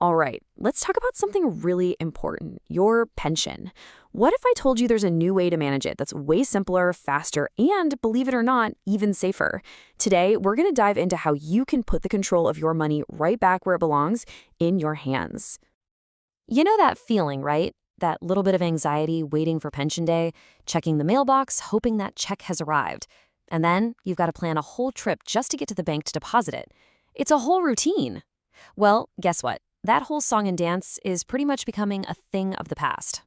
All right, let's talk about something really important, your pension. What if I told you there's a new way to manage it that's way simpler, faster, and, believe it or not, even safer? Today, we're going to dive into how you can put the control of your money right back where it belongs, in your hands. You know that feeling, right? That little bit of anxiety waiting for pension day, checking the mailbox, hoping that check has arrived. And then you've got to plan a whole trip just to get to the bank to deposit it. It's a whole routine. Well, guess what? That whole song and dance is pretty much becoming a thing of the past.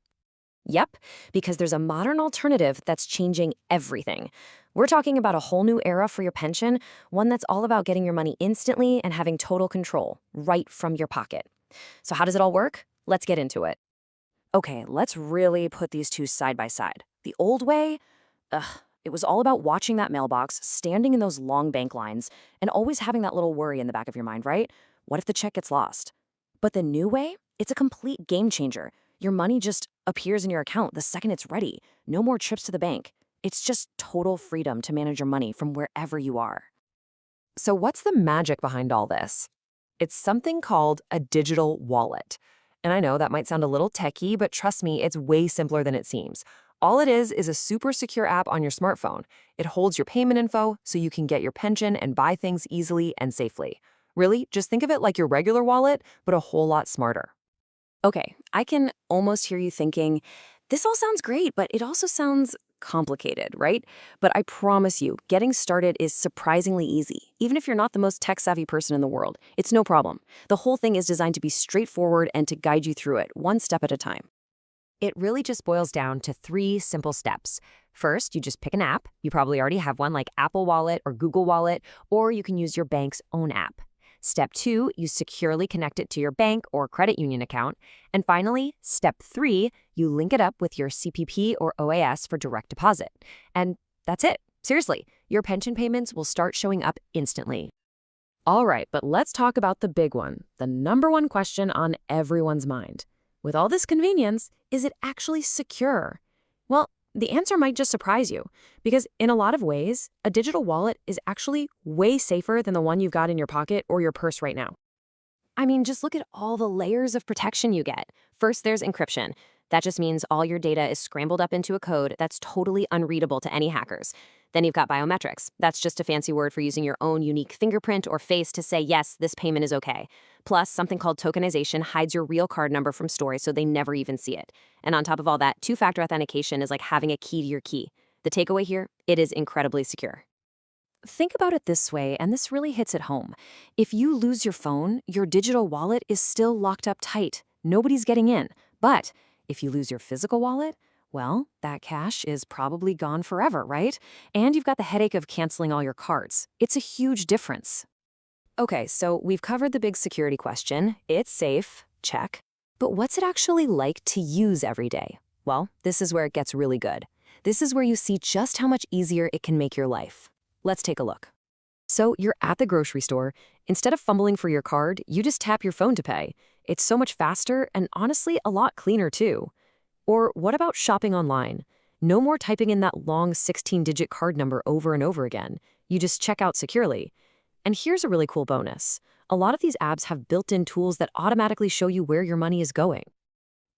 Yep, because there's a modern alternative that's changing everything. We're talking about a whole new era for your pension, one that's all about getting your money instantly and having total control, right from your pocket. So how does it all work? Let's get into it. Okay, let's really put these two side by side. The old way, it was all about watching that mailbox, standing in those long bank lines, and always having that little worry in the back of your mind, right? What if the check gets lost? But the new way, it's a complete game changer. Your money just appears in your account the second it's ready. No more trips to the bank. It's just total freedom to manage your money from wherever you are. So what's the magic behind all this? It's something called a digital wallet. And I know that might sound a little techy, but trust me, it's way simpler than it seems. All it is a super secure app on your smartphone. It holds your payment info so you can get your pension and buy things easily and safely. Really, just think of it like your regular wallet, but a whole lot smarter. Okay, I can almost hear you thinking, this all sounds great, but it also sounds complicated, right? But I promise you, getting started is surprisingly easy. Even if you're not the most tech-savvy person in the world, it's no problem. The whole thing is designed to be straightforward and to guide you through it, one step at a time. It really just boils down to 3 simple steps. First, you just pick an app. You probably already have one like Apple Wallet or Google Wallet, or you can use your bank's own app. Step 2, you securely connect it to your bank or credit union account. And finally, step 3, you link it up with your CPP or OAS for direct deposit. And that's it. Seriously, your pension payments will start showing up instantly. All right, but let's talk about the big one, the number one question on everyone's mind. With all this convenience, is it actually secure? Well, the answer might just surprise you, because in a lot of ways, a digital wallet is actually way safer than the one you've got in your pocket or your purse right now. I mean, just look at all the layers of protection you get. First, there's encryption. That just means all your data is scrambled up into a code that's totally unreadable to any hackers. Then you've got biometrics. That's just a fancy word for using your own unique fingerprint or face to say, yes, this payment is okay. Plus, something called tokenization hides your real card number from stores so they never even see it. And on top of all that, two-factor authentication is like having a key to your key. The takeaway here, it is incredibly secure. Think about it this way, and this really hits it home. If you lose your phone, your digital wallet is still locked up tight. Nobody's getting in. But if you lose your physical wallet, well, that cash is probably gone forever, right? And you've got the headache of canceling all your cards. It's a huge difference. Okay, so we've covered the big security question. It's safe, check. But what's it actually like to use every day? Well, this is where it gets really good. This is where you see just how much easier it can make your life. Let's take a look. So you're at the grocery store. Instead of fumbling for your card, you just tap your phone to pay. It's so much faster and honestly a lot cleaner too. Or what about shopping online? No more typing in that long 16-digit card number over and over again. You just check out securely. And here's a really cool bonus. A lot of these apps have built-in tools that automatically show you where your money is going.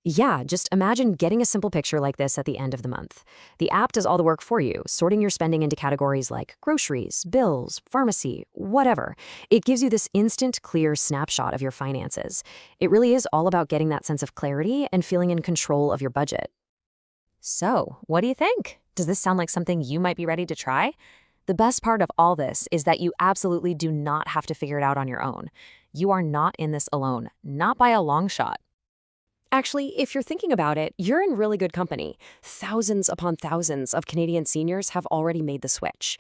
Yeah, just imagine getting a simple picture like this at the end of the month. The app does all the work for you, sorting your spending into categories like groceries, bills, pharmacy, whatever. It gives you this instant, clear snapshot of your finances. It really is all about getting that sense of clarity and feeling in control of your budget. So, what do you think? Does this sound like something you might be ready to try? The best part of all this is that you absolutely do not have to figure it out on your own. You are not in this alone, not by a long shot. Actually, if you're thinking about it, you're in really good company. Thousands upon thousands of Canadian seniors have already made the switch.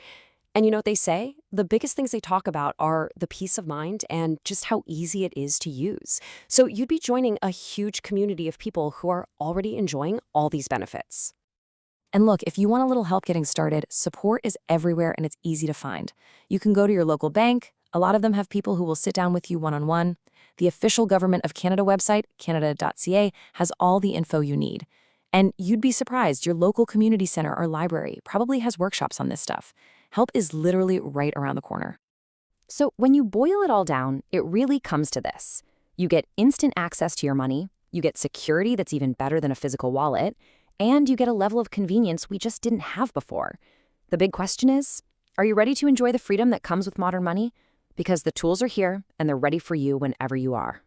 And you know what they say? The biggest things they talk about are the peace of mind and just how easy it is to use. So you'd be joining a huge community of people who are already enjoying all these benefits. And look, if you want a little help getting started, support is everywhere and it's easy to find. You can go to your local bank. A lot of them have people who will sit down with you one-on-one. The official Government of Canada website, canada.ca, has all the info you need. And you'd be surprised, your local community center or library probably has workshops on this stuff. Help is literally right around the corner. So when you boil it all down, it really comes to this. You get instant access to your money, you get security that's even better than a physical wallet, and you get a level of convenience we just didn't have before. The big question is, are you ready to enjoy the freedom that comes with modern money? Because the tools are here, and they're ready for you whenever you are.